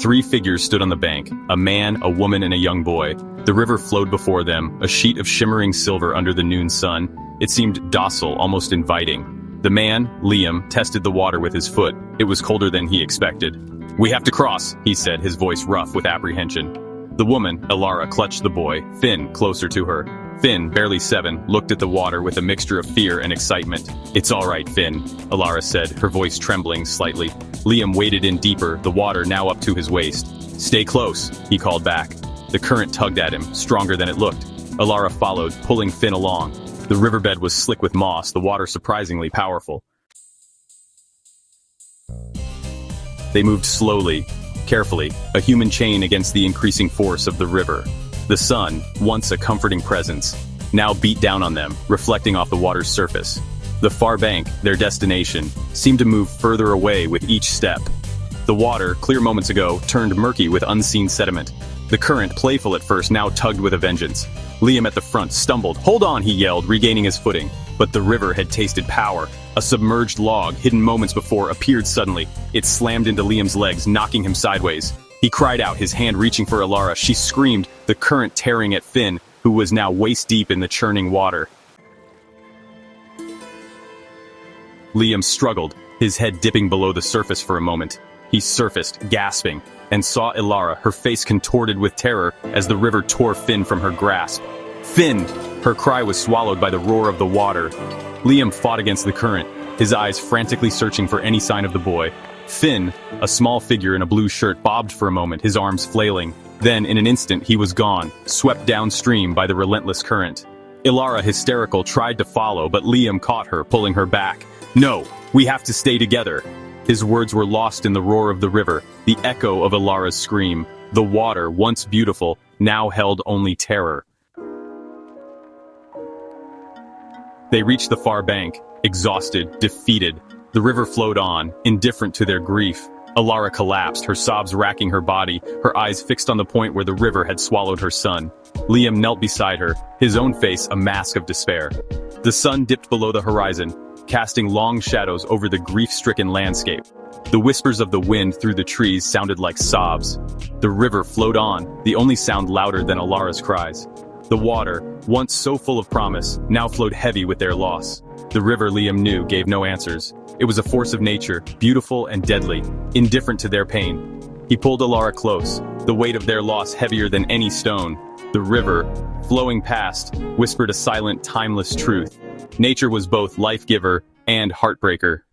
Three figures stood on the bank, a man, a woman, and a young boy. The river flowed before them, a sheet of shimmering silver under the noon sun. It seemed docile, almost inviting. The man, Liam, tested the water with his foot. It was colder than he expected. "We have to cross," he said, his voice rough with apprehension. The woman, Elara, clutched the boy, Finn, closer to her. Finn, barely 7, looked at the water with a mixture of fear and excitement. "It's all right, Finn," Elara said, her voice trembling slightly. Liam waded in deeper, the water now up to his waist. "Stay close," he called back. The current tugged at him, stronger than it looked. Elara followed, pulling Finn along. The riverbed was slick with moss, the water surprisingly powerful. They moved slowly, carefully, a human chain against the increasing force of the river. The sun, once a comforting presence, now beat down on them, reflecting off the water's surface. The far bank, their destination, seemed to move further away with each step. The water, clear moments ago, turned murky with unseen sediment. The current, playful at first, now tugged with a vengeance. Liam at the front stumbled. "Hold on," he yelled, regaining his footing. But the river had tasted power. A submerged log, hidden moments before, appeared suddenly. It slammed into Liam's legs, knocking him sideways. He cried out, his hand reaching for Elara. She screamed, the current tearing at Finn, who was now waist-deep in the churning water. Liam struggled, his head dipping below the surface for a moment. He surfaced, gasping, and saw Elara, her face contorted with terror as the river tore Finn from her grasp. "Finn!" Her cry was swallowed by the roar of the water. Liam fought against the current, his eyes frantically searching for any sign of the boy. Finn, a small figure in a blue shirt, bobbed for a moment, his arms flailing. Then, in an instant, he was gone, swept downstream by the relentless current. Elara, hysterical, tried to follow, but Liam caught her, pulling her back. "No, we have to stay together." His words were lost in the roar of the river, the echo of Elara's scream. The water, once beautiful, now held only terror. They reached the far bank, exhausted, defeated. The river flowed on, indifferent to their grief. Elara collapsed, her sobs racking her body, her eyes fixed on the point where the river had swallowed her son. Liam knelt beside her, his own face a mask of despair. The sun dipped below the horizon, casting long shadows over the grief-stricken landscape. The whispers of the wind through the trees sounded like sobs. The river flowed on, the only sound louder than Elara's cries. The water, once so full of promise, now flowed heavy with their loss. The river, Liam knew, gave no answers. It was a force of nature, beautiful and deadly, indifferent to their pain. He pulled Elara close, the weight of their loss heavier than any stone. The river, flowing past, whispered a silent, timeless truth. Nature was both life-giver and heartbreaker.